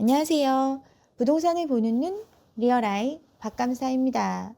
안녕하세요. 부동산을 보는 눈 리얼아이 박감사입니다.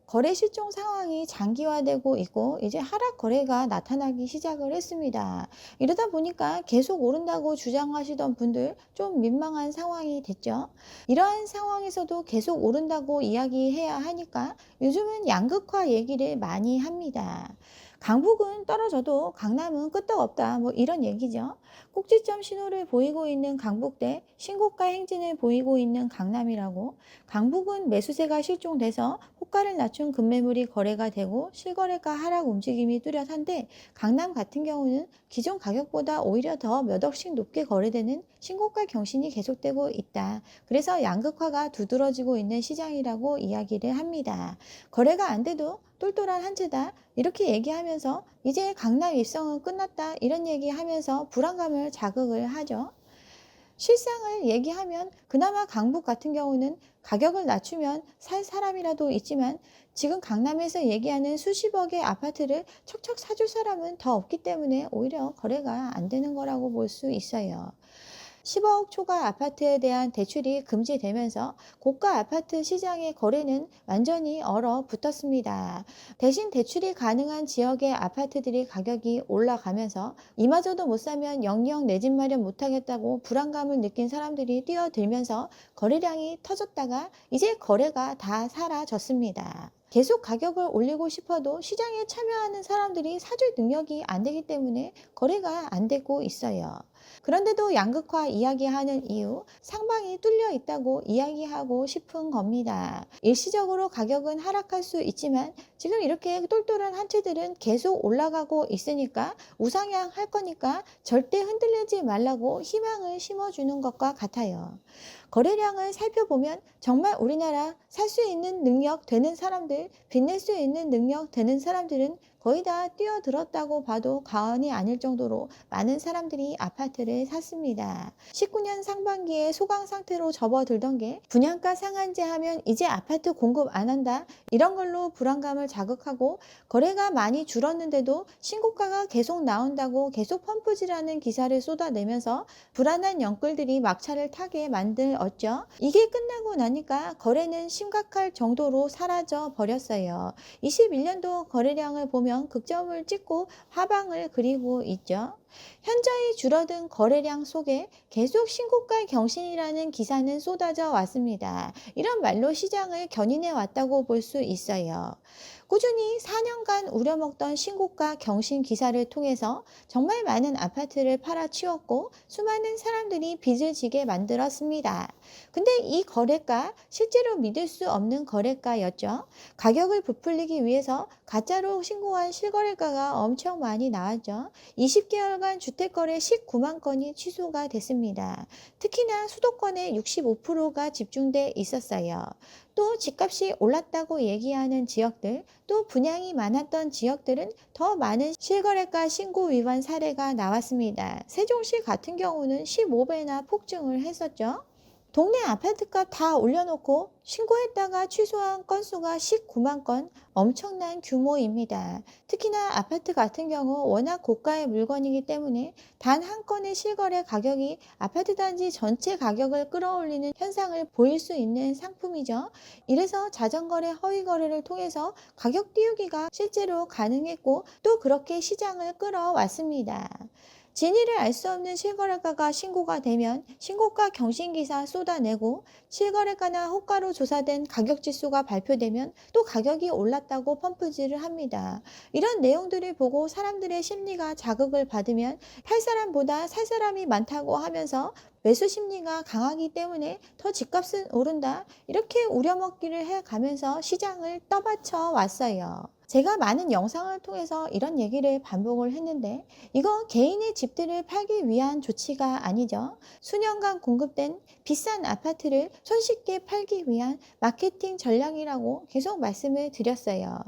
거래 실종 상황이 장기화되고 있고 이제 하락 거래가 나타나기 시작을 했습니다. 이러다 보니까 계속 오른다고 주장하시던 분들 좀 민망한 상황이 됐죠. 이러한 상황에서도 계속 오른다고 이야기해야 하니까 요즘은 양극화 얘기를 많이 합니다. 강북은 떨어져도 강남은 끄떡없다. 뭐 이런 얘기죠. 꼭지점 신호를 보이고 있는 강북대 신고가 행진을 보이고 있는 강남이라고. 강북은 매수세가 실종돼서 호가를 낮춘 급매물이 거래가 되고 실거래가 하락 움직임이 뚜렷한데, 강남 같은 경우는 기존 가격보다 오히려 더 몇 억씩 높게 거래되는 신고가 경신이 계속되고 있다. 그래서 양극화가 두드러지고 있는 시장이라고 이야기를 합니다. 거래가 안 돼도 똘똘한 한 채다 이렇게 얘기하면서 이제 강남 입성은 끝났다 이런 얘기하면서 불안감을 자극을 하죠. 실상을 얘기하면 그나마 강북 같은 경우는 가격을 낮추면 살 사람이라도 있지만, 지금 강남에서 얘기하는 수십억의 아파트를 척척 사줄 사람은 더 없기 때문에 오히려 거래가 안 되는 거라고 볼 수 있어요. 10억 초과 아파트에 대한 대출이 금지되면서 고가 아파트 시장의 거래는 완전히 얼어붙었습니다. 대신 대출이 가능한 지역의 아파트들이 가격이 올라가면서 이마저도 못 사면 영영 내 집 마련 못하겠다고 불안감을 느낀 사람들이 뛰어들면서 거래량이 터졌다가 이제 거래가 다 사라졌습니다. 계속 가격을 올리고 싶어도 시장에 참여하는 사람들이 사줄 능력이 안 되기 때문에 거래가 안 되고 있어요. 그런데도 양극화 이야기하는 이유, 상방이 뚫려 있다고 이야기하고 싶은 겁니다. 일시적으로 가격은 하락할 수 있지만 지금 이렇게 똘똘한 한 채들은 계속 올라가고 있으니까 우상향할 거니까 절대 흔들리지 말라고 희망을 심어주는 것과 같아요. 거래량을 살펴보면 정말 우리나라 살 수 있는 능력 되는 사람들, 빚낼 수 있는 능력 되는 사람들은 거의 다 뛰어들었다고 봐도 과언이 아닐 정도로 많은 사람들이 아파트를 샀습니다. 19년 상반기에 소강 상태로 접어들던 게 분양가 상한제 하면 이제 아파트 공급 안 한다 이런 걸로 불안감을 자극하고, 거래가 많이 줄었는데도 신고가가 계속 나온다고 계속 펌프질하는 기사를 쏟아내면서 불안한 영끌들이 막차를 타게 만들었죠. 이게 끝나고 나니까 거래는 심각할 정도로 사라져 버렸어요. 21년도 거래량을 보면 극점을 찍고 하방을 그리고 있죠. 현저히 줄어든 거래량 속에 계속 신고가 경신이라는 기사는 쏟아져 왔습니다. 이런 말로 시장을 견인해 왔다고 볼 수 있어요. 꾸준히 4년간 우려먹던 신고가 경신 기사를 통해서 정말 많은 아파트를 팔아치웠고 수많은 사람들이 빚을 지게 만들었습니다. 근데 이 거래가 실제로 믿을 수 없는 거래가였죠. 가격을 부풀리기 위해서 가짜로 신고한 실거래가가 엄청 많이 나왔죠. 20개월간 주택거래 19만 건이 취소가 됐습니다. 특히나 수도권에 65%가 집중돼 있었어요. 또 집값이 올랐다고 얘기하는 지역들, 또 분양이 많았던 지역들은 더 많은 실거래가 신고 위반 사례가 나왔습니다. 세종시 같은 경우는 15배나 폭증을 했었죠. 동네 아파트값 다 올려놓고 신고했다가 취소한 건수가 19만 건, 엄청난 규모입니다. 특히나 아파트 같은 경우 워낙 고가의 물건이기 때문에 단 한 건의 실거래 가격이 아파트 단지 전체 가격을 끌어올리는 현상을 보일 수 있는 상품이죠. 이래서 자전거래 허위거래를 통해서 가격 띄우기가 실제로 가능했고 또 그렇게 시장을 끌어왔습니다. 진위를 알 수 없는 실거래가가 신고가 되면 신고가 경신기사 쏟아내고, 실거래가나 호가로 조사된 가격지수가 발표되면 또 가격이 올랐다고 펌프질을 합니다. 이런 내용들을 보고 사람들의 심리가 자극을 받으면 팔 사람보다 살 사람이 많다고 하면서 매수 심리가 강하기 때문에 더 집값은 오른다 이렇게 우려먹기를 해가면서 시장을 떠받쳐 왔어요. 제가 많은 영상을 통해서 이런 얘기를 반복을 했는데, 이거 개인의 집들을 팔기 위한 조치가 아니죠. 수년간 공급된 비싼 아파트를 손쉽게 팔기 위한 마케팅 전략이라고 계속 말씀을 드렸어요.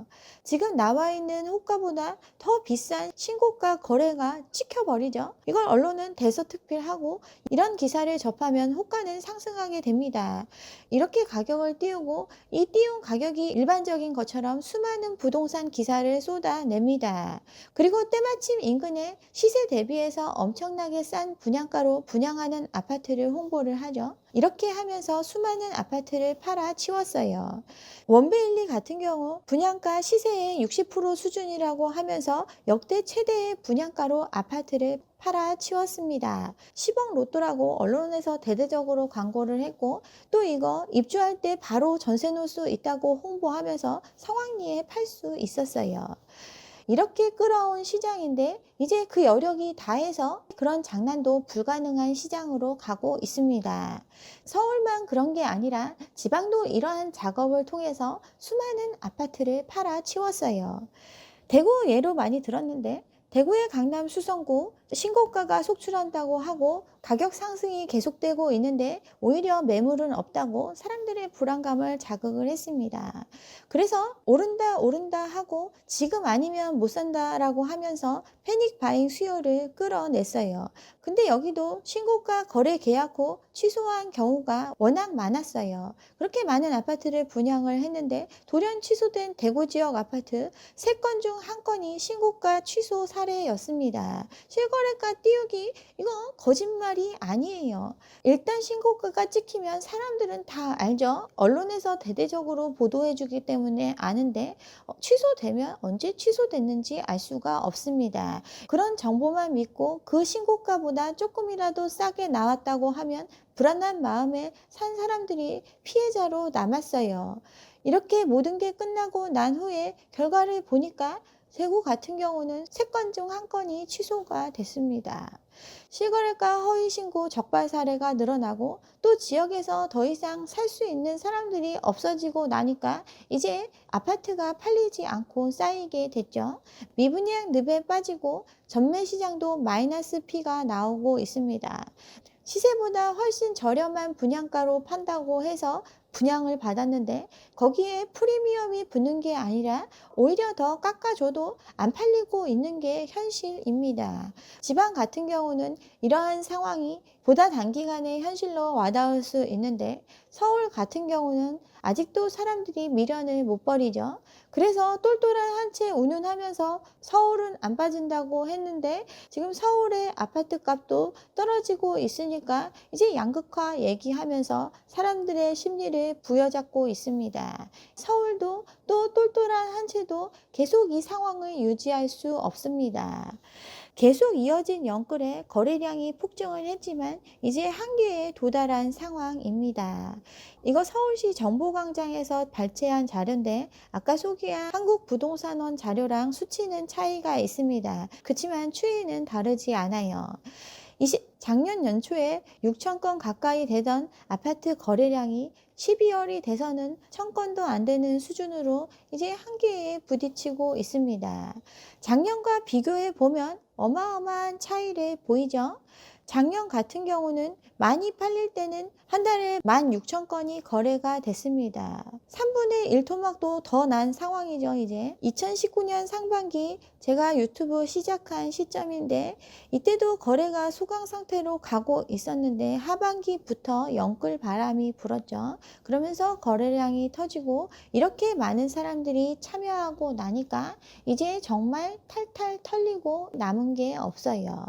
지금 나와 있는 호가보다 더 비싼 신고가 거래가 찍혀버리죠. 이걸 언론은 대서특필하고 이런 기사를 접하면 호가는 상승하게 됩니다. 이렇게 가격을 띄우고 이 띄운 가격이 일반적인 것처럼 수많은 부동산 부동산 기사를 쏟아냅니다. 그리고 때마침 인근에 시세 대비해서 엄청나게 싼 분양가로 분양하는 아파트를 홍보를 하죠. 이렇게 하면서 수많은 아파트를 팔아치웠어요. 원베일리 같은 경우 분양가 시세의 60% 수준이라고 하면서 역대 최대의 분양가로 아파트를 팔아치웠습니다. 10억 로또라고 언론에서 대대적으로 광고를 했고, 또 이거 입주할 때 바로 전세 놓을 수 있다고 홍보하면서 성황리에 팔 수 있었어요. 이렇게 끌어온 시장인데 이제 그 여력이 다해서 그런 장난도 불가능한 시장으로 가고 있습니다. 서울만 그런 게 아니라 지방도 이러한 작업을 통해서 수많은 아파트를 팔아치웠어요. 대구 예로 많이 들었는데, 대구의 강남 수성구 신고가가 속출한다고 하고 가격 상승이 계속되고 있는데 오히려 매물은 없다고 사람들의 불안감을 자극을 했습니다. 그래서 오른다 오른다 하고 지금 아니면 못 산다라고 하면서 패닉 바잉 수요를 끌어냈어요. 근데 여기도 신고가 거래 계약 후 취소한 경우가 워낙 많았어요. 그렇게 많은 아파트를 분양을 했는데 돌연 취소된 대구 지역 아파트 3건 중 1건이 신고가 취소 사례였습니다. 실거래가 띄우기 이거 거짓말이 아니에요. 일단 신고가가 찍히면 사람들은 다 알죠. 언론에서 대대적으로 보도해주기 때문에 아는데 취소되면 언제 취소됐는지 알 수가 없습니다. 그런 정보만 믿고 그 신고가보다 조금이라도 싸게 나왔다고 하면 불안한 마음에 산 사람들이 피해자로 남았어요. 이렇게 모든 게 끝나고 난 후에 결과를 보니까 대구 같은 경우는 3건 중 1건이 취소가 됐습니다. 실거래가 허위신고 적발 사례가 늘어나고 또 지역에서 더 이상 살 수 있는 사람들이 없어지고 나니까 이제 아파트가 팔리지 않고 쌓이게 됐죠. 미분양 늪에 빠지고 전매시장도 마이너스 피가 나오고 있습니다. 시세보다 훨씬 저렴한 분양가로 판다고 해서 분양을 받았는데 거기에 프리미엄이 붙는 게 아니라 오히려 더 깎아줘도 안 팔리고 있는 게 현실입니다. 지방 같은 경우는 이러한 상황이 보다 단기간에 현실로 와닿을 수 있는데 서울 같은 경우는 아직도 사람들이 미련을 못 버리죠. 그래서 똘똘한 한 채 운운하면서 서울은 안 빠진다고 했는데 지금 서울의 아파트 값도 떨어지고 있으니까 이제 양극화 얘기하면서 사람들의 심리를 부여잡고 있습니다. 서울도 또 똘똘한 한 채도 계속 이 상황을 유지할 수 없습니다. 계속 이어진 영끌에 거래량이 폭증을 했지만 이제 한계에 도달한 상황입니다. 이거 서울시 정보광장에서 발췌한 자료인데 아까 소개한 한국부동산원 자료랑 수치는 차이가 있습니다. 그렇지만 추이는 다르지 않아요. 작년 연초에 6천 건 가까이 되던 아파트 거래량이 12월이 돼서는 1,000건도 안 되는 수준으로 이제 한계에 부딪히고 있습니다. 작년과 비교해 보면 어마어마한 차이를 보이죠? 작년 같은 경우는 많이 팔릴 때는 한 달에 16,000건이 거래가 됐습니다. 3분의 1 토막도 더 난 상황이죠. 이제 2019년 상반기 제가 유튜브 시작한 시점인데 이때도 거래가 소강 상태로 가고 있었는데 하반기부터 영끌 바람이 불었죠. 그러면서 거래량이 터지고 이렇게 많은 사람들이 참여하고 나니까 이제 정말 탈탈 털리고 남은 게 없어요.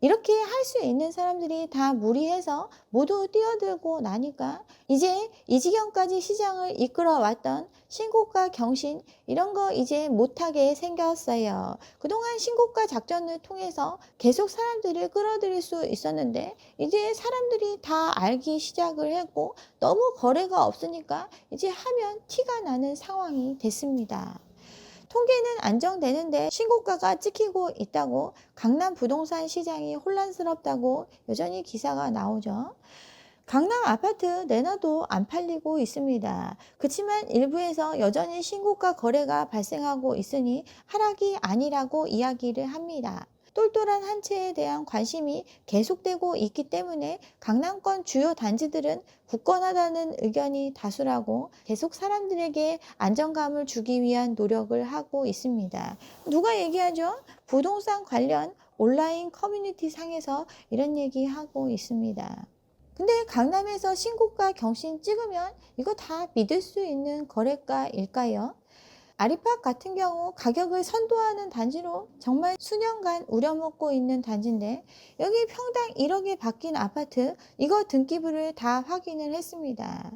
이렇게 할 수 있는 사람들이 다 무리해서 모두 뛰어들고 나니까 이제 이 지경까지 시장을 이끌어왔던 신고가 경신 이런 거 이제 못하게 생겼어요. 그동안 신고가 작전을 통해서 계속 사람들을 끌어들일 수 있었는데 이제 사람들이 다 알기 시작을 했고 너무 거래가 없으니까 이제 하면 티가 나는 상황이 됐습니다. 통계는 안정되는데 신고가가 찍히고 있다고 강남 부동산 시장이 혼란스럽다고 여전히 기사가 나오죠. 강남 아파트 내놔도 안 팔리고 있습니다. 그렇지만 일부에서 여전히 신고가 거래가 발생하고 있으니 하락이 아니라고 이야기를 합니다. 똘똘한 한 채에 대한 관심이 계속되고 있기 때문에 강남권 주요 단지들은 굳건하다는 의견이 다수라고 계속 사람들에게 안정감을 주기 위한 노력을 하고 있습니다. 누가 얘기하죠? 부동산 관련 온라인 커뮤니티 상에서 이런 얘기하고 있습니다. 근데 강남에서 신고가 경신 찍으면 이거 다 믿을 수 있는 거래가일까요? 아리팍 같은 경우 가격을 선도하는 단지로 정말 수년간 우려먹고 있는 단지인데, 여기 평당 1억에 바뀐 아파트, 이거 등기부를 다 확인을 했습니다.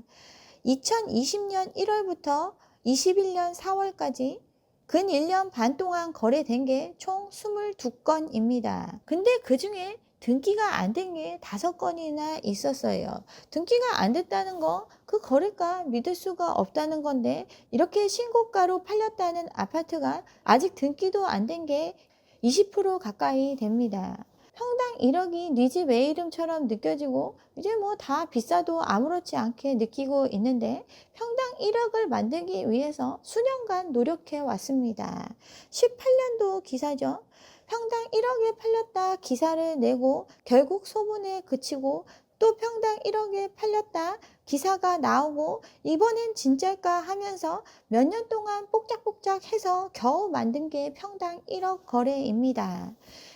2020년 1월부터 21년 4월까지 근 1년 반 동안 거래된 게 총 22건입니다. 근데 그 중에 등기가 안 된 게 5건이나 있었어요. 등기가 안 됐다는 거, 그 거래가 믿을 수가 없다는 건데, 이렇게 신고가로 팔렸다는 아파트가 아직 등기도 안 된 게 20% 가까이 됩니다. 평당 1억이 네 집 내 이름처럼 느껴지고 이제 뭐 다 비싸도 아무렇지 않게 느끼고 있는데, 평당 1억을 만들기 위해서 수년간 노력해 왔습니다. 18년도 기사죠. 평당 1억에 팔렸다 기사를 내고 결국 소문에 그치고, 또 평당 1억에 팔렸다 기사가 나오고 이번엔 진짜일까 하면서 몇 년 동안 뽁짝뽁짝 해서 겨우 만든 게 평당 1억 거래입니다.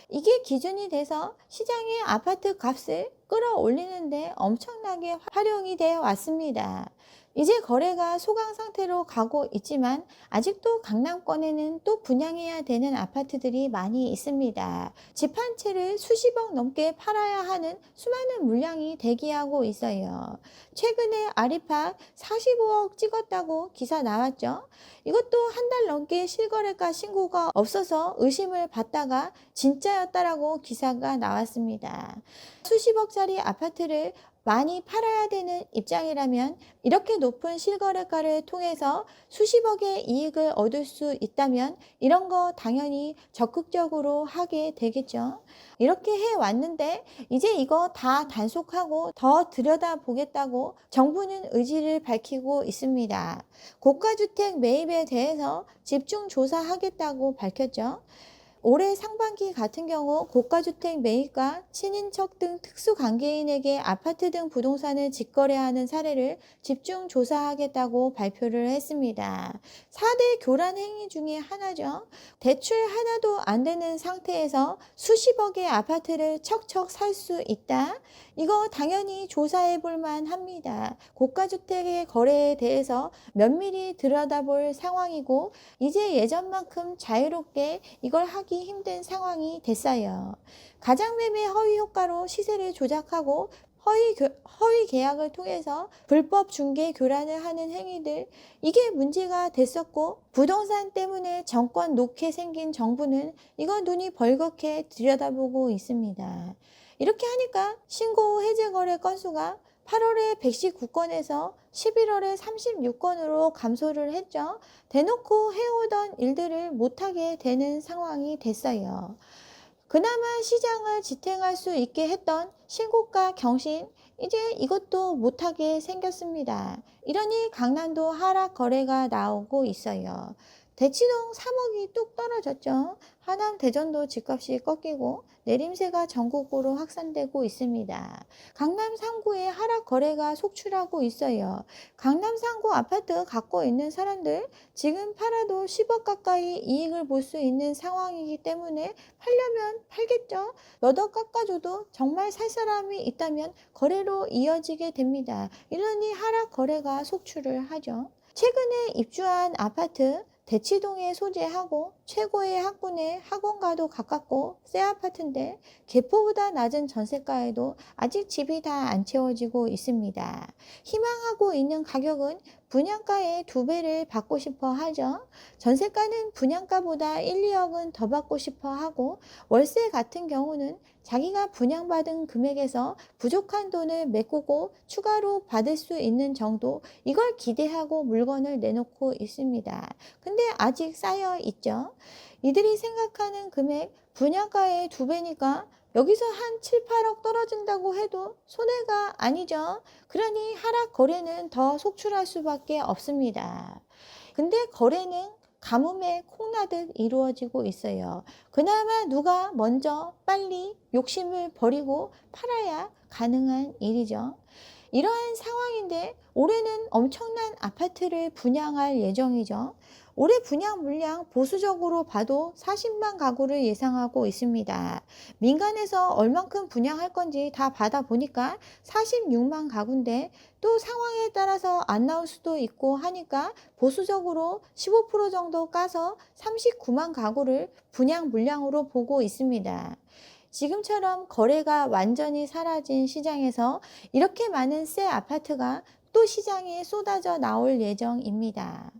이게 기준이 돼서 시장의 아파트 값을 끌어올리는데 엄청나게 활용이 되어 왔습니다. 이제 거래가 소강 상태로 가고 있지만 아직도 강남권에는 또 분양해야 되는 아파트들이 많이 있습니다. 집 한 채를 수십억 넘게 팔아야 하는 수많은 물량이 대기하고 있어요. 최근에 아리팍 45억 찍었다고 기사 나왔죠. 이것도 한 달 넘게 실거래가 신고가 없어서 의심을 받다가 진짜였다라고 기사가 나왔습니다. 수십억짜리 아파트를 많이 팔아야 되는 입장이라면 이렇게 높은 실거래가를 통해서 수십억의 이익을 얻을 수 있다면 이런 거 당연히 적극적으로 하게 되겠죠. 이렇게 해왔는데 이제 이거 다 단속하고 더 들여다보겠다고 정부는 의지를 밝히고 있습니다. 고가주택 매입에 대해서 집중 조사하겠다고 밝혔죠. 올해 상반기 같은 경우 고가주택 매입과 친인척 등 특수관계인에게 아파트 등 부동산을 직거래하는 사례를 집중 조사하겠다고 발표를 했습니다. 4대 교란 행위 중에 하나죠. 대출 하나도 안 되는 상태에서 수십억의 아파트를 척척 살 수 있다? 이거 당연히 조사해 볼 만합니다. 고가주택의 거래에 대해서 면밀히 들여다볼 상황이고, 이제 예전만큼 자유롭게 이걸 하기 힘든 상황이 됐어요. 가장매매 허위 효과로 시세를 조작하고 허위 계약을 통해서 불법 중개 교란을 하는 행위들, 이게 문제가 됐었고, 부동산 때문에 정권 놓게 생긴 정부는 이거 눈이 벌겋게 들여다보고 있습니다. 이렇게 하니까 신고 해제 거래 건수가 8월에 119건에서 11월에 36건으로 감소를 했죠. 대놓고 해오던 일들을 못하게 되는 상황이 됐어요. 그나마 시장을 지탱할 수 있게 했던 신고가 경신, 이제 이것도 못하게 생겼습니다. 이러니 강남도 하락 거래가 나오고 있어요. 대치동 3억이 뚝 떨어졌죠. 하남 대전도 집값이 꺾이고 내림세가 전국으로 확산되고 있습니다. 강남 3구에 하락 거래가 속출하고 있어요. 강남 3구 아파트 갖고 있는 사람들 지금 팔아도 10억 가까이 이익을 볼 수 있는 상황이기 때문에 팔려면 팔겠죠. 몇 억 깎아줘도 정말 살 사람이 있다면 거래로 이어지게 됩니다. 이러니 하락 거래가 속출을 하죠. 최근에 입주한 아파트 대치동에 소재하고 최고의 학군의 학원과도 가깝고 새 아파트인데 개포보다 낮은 전세가에도 아직 집이 다 안 채워지고 있습니다. 희망하고 있는 가격은 분양가의 2배를 받고 싶어 하죠. 전세가는 분양가보다 1, 2억은 더 받고 싶어 하고, 월세 같은 경우는 자기가 분양받은 금액에서 부족한 돈을 메꾸고 추가로 받을 수 있는 정도, 이걸 기대하고 물건을 내놓고 있습니다. 근데 아직 쌓여 있죠. 이들이 생각하는 금액, 분양가의 2배니까 여기서 한 7, 8억 떨어진다고 해도 손해가 아니죠. 그러니 하락 거래는 더 속출할 수밖에 없습니다. 근데 거래는 가뭄에 콩나듯 이루어지고 있어요. 그나마 누가 먼저 빨리 욕심을 버리고 팔아야 가능한 일이죠. 이러한 상황인데 올해는 엄청난 아파트를 분양할 예정이죠. 올해 분양 물량 보수적으로 봐도 40만 가구를 예상하고 있습니다. 민간에서 얼만큼 분양할 건지 다 받아보니까 46만 가구인데 또 상황에 따라서 안 나올 수도 있고 하니까 보수적으로 15% 정도 까서 39만 가구를 분양 물량으로 보고 있습니다. 지금처럼 거래가 완전히 사라진 시장에서 이렇게 많은 새 아파트가 또 시장에 쏟아져 나올 예정입니다.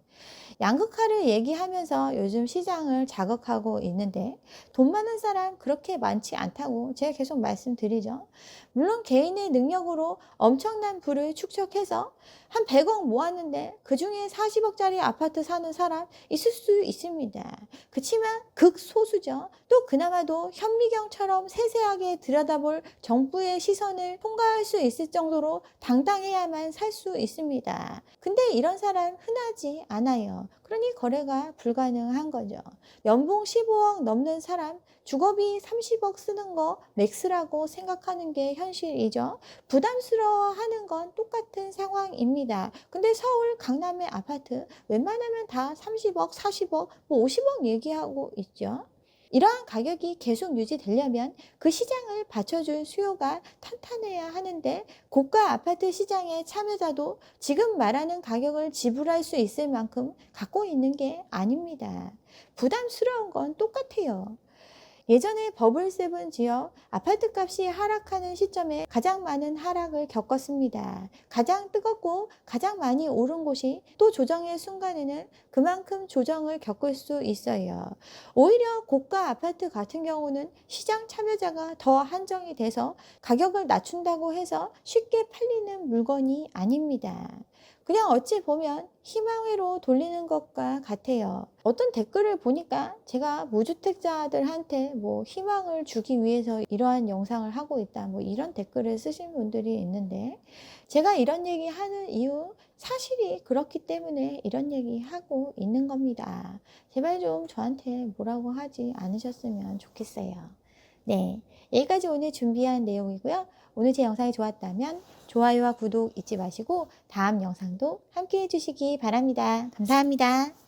양극화를 얘기하면서 요즘 시장을 자극하고 있는데 돈 많은 사람 그렇게 많지 않다고 제가 계속 말씀드리죠. 물론 개인의 능력으로 엄청난 부를 축적해서 한 100억 모았는데 그중에 40억짜리 아파트 사는 사람 있을 수 있습니다. 그치만 극소수죠. 또 그나마도 현미경처럼 세세하게 들여다볼 정부의 시선을 통과할 수 있을 정도로 당당해야만 살 수 있습니다. 근데 이런 사람 흔하지 않아요. 그러니 거래가 불가능한 거죠. 연봉 15억 넘는 사람, 주거비 30억 쓰는 거 맥스라고 생각하는 게 현실이죠. 부담스러워하는 건 똑같은 상황입니다. 근데 서울 강남의 아파트 웬만하면 다 30억, 40억, 뭐 50억 얘기하고 있죠. 이러한 가격이 계속 유지되려면 그 시장을 받쳐줄 수요가 탄탄해야 하는데 고가 아파트 시장의 참여자도 지금 말하는 가격을 지불할 수 있을 만큼 갖고 있는 게 아닙니다. 부담스러운 건 똑같아요. 예전에 버블7 지역 아파트 값이 하락하는 시점에 가장 많은 하락을 겪었습니다. 가장 뜨겁고 가장 많이 오른 곳이 또 조정의 순간에는 그만큼 조정을 겪을 수 있어요. 오히려 고가 아파트 같은 경우는 시장 참여자가 더 한정이 돼서 가격을 낮춘다고 해서 쉽게 팔리는 물건이 아닙니다. 그냥 어찌 보면 희망회로 돌리는 것과 같아요. 어떤 댓글을 보니까 제가 무주택자들한테 뭐 희망을 주기 위해서 이러한 영상을 하고 있다, 뭐 이런 댓글을 쓰신 분들이 있는데, 제가 이런 얘기 하는 이유 사실이 그렇기 때문에 이런 얘기 하고 있는 겁니다. 제발 좀 저한테 뭐라고 하지 않으셨으면 좋겠어요. 네, 여기까지 오늘 준비한 내용이고요. 오늘 제 영상이 좋았다면 좋아요와 구독 잊지 마시고 다음 영상도 함께 해주시기 바랍니다. 감사합니다.